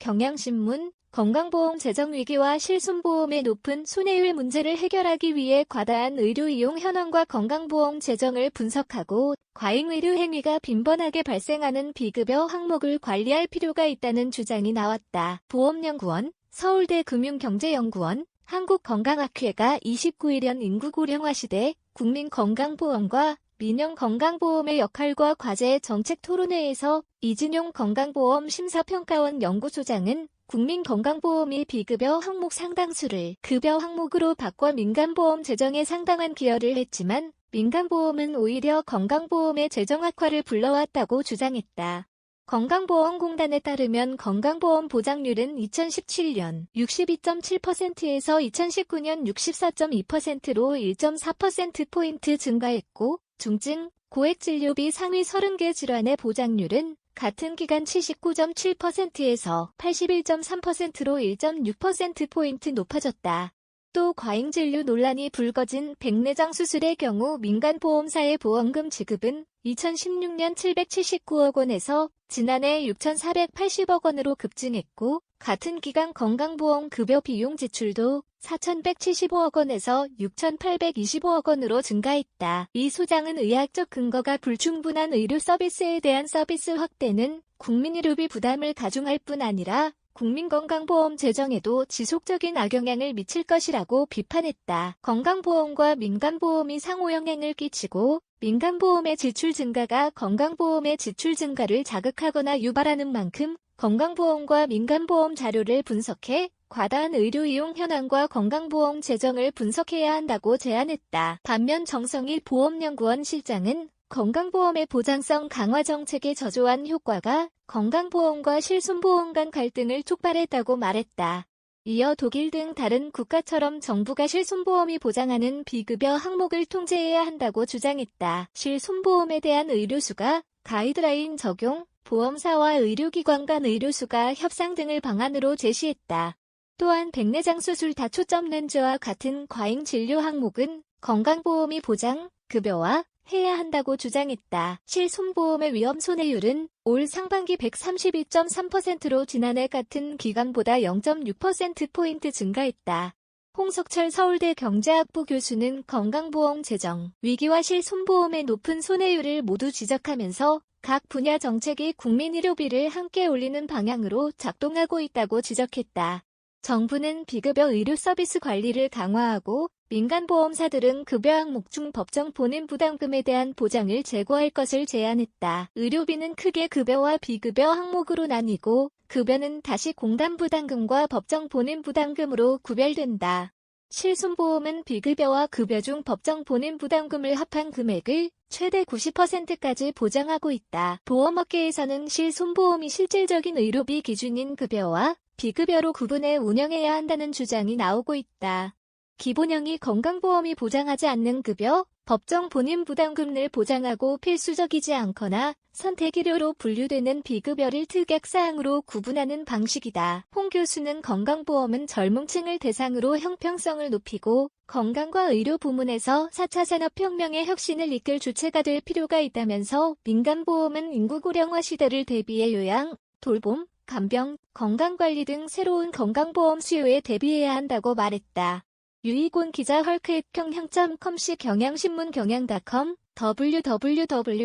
경향신문, 건강보험 재정위기와 실손보험의 높은 손해율 문제를 해결하기 위해 과다한 의료 이용 현황과 건강보험 재정을 분석하고 과잉의료 행위가 빈번하게 발생하는 비급여 항목을 관리할 필요가 있다는 주장이 나왔다. 보험연구원, 서울대 금융경제연구원, 한국건강학회가 29일연 인구 고령화 시대 국민건강보험과 민영건강보험의 역할과 과제 정책 토론회에서 이진용 건강보험 심사평가원 연구소장은 국민건강보험이 비급여 항목 상당수를 급여 항목으로 바꿔 민간보험 재정에 상당한 기여를 했지만 민간보험은 오히려 건강보험의 재정 악화를 불러왔다고 주장했다. 건강보험공단에 따르면 건강보험 보장률은 2017년 62.7%에서 2019년 64.2%로 1.4%포인트 증가했고 중증, 고액진료비 상위 30개 질환의 보장률은 같은 기간 79.7%에서 81.3%로 1.6%포인트 높아졌다. 또 과잉진료 논란이 불거진 백내장 수술의 경우 민간보험사의 보험금 지급은 2016년 779억 원에서 지난해 6,480억 원으로 급증했고 같은 기간 건강보험 급여 비용 지출도 4,175억 원에서 6,825억 원으로 증가했다. 이 소장은 의학적 근거가 불충분한 의료 서비스에 대한 서비스 확대는 국민의료비 부담을 가중할 뿐 아니라 국민건강보험 재정에도 지속적인 악영향을 미칠 것이라고 비판했다. 건강보험과 민간보험이 상호영향을 끼치고 민간보험의 지출 증가가 건강보험의 지출 증가를 자극하거나 유발하는 만큼 건강보험과 민간보험 자료를 분석해 과다한 의료 이용 현황과 건강보험 재정을 분석해야 한다고 제안했다. 반면 정성일 보험연구원 실장은 건강보험의 보장성 강화 정책의 저조한 효과가 건강보험과 실손보험 간 갈등을 촉발했다고 말했다. 이어 독일 등 다른 국가처럼 정부가 실손보험이 보장하는 비급여 항목을 통제해야 한다고 주장했다. 실손보험에 대한 의료수가 가이드라인 적용, 보험사와 의료기관 간 의료수가 협상 등을 방안으로 제시했다. 또한 백내장 수술 다초점 렌즈와 같은 과잉 진료 항목은 건강보험이 보장, 급여화 해야 한다고 주장했다. 실손보험의 위험 손해율은 올 상반기 132.3%로 지난해 같은 기간보다 0.6%포인트 증가했다. 홍석철 서울대 경제학부 교수는 건강보험 재정 위기와 실손보험의 높은 손해율을 모두 지적하면서 각 분야 정책이 국민의료비를 함께 올리는 방향으로 작동하고 있다고 지적했다. 정부는 비급여 의료 서비스 관리를 강화하고 민간보험사들은 급여 항목 중 법정 본인 부담금에 대한 보장을 제고할 것을 제안했다. 의료비는 크게 급여와 비급여 항목으로 나뉘고 급여는 다시 공단 부담금과 법정 본인 부담금으로 구별된다. 실손보험은 비급여와 급여 중 법정 본인 부담금을 합한 금액을 최대 90%까지 보장하고 있다. 보험업계에서는 실손보험이 실질적인 의료비 기준인 급여와 비급여로 구분해 운영해야 한다는 주장이 나오고 있다. 기본형이 건강보험이 보장하지 않는 급여, 법정 본인 부담금을 보장하고 필수적이지 않거나 선택의료로 분류되는 비급여를 특약사항으로 구분하는 방식이다. 홍 교수는 건강보험은 젊은층을 대상으로 형평성을 높이고 건강과 의료 부문에서 4차 산업혁명의 혁신을 이끌 주체가 될 필요가 있다면서 민간보험은 인구 고령화 시대를 대비해 요양, 돌봄, 간병, 건강관리 등 새로운 건강보험 수요에 대비해야 한다고 말했다. 유이곤 기자 헐크액경향.com시 경향신문 경향.com www.kan.co.kr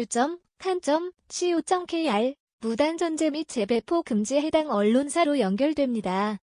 무단전제 및 재배포 금지에 해당 언론사로 연결됩니다.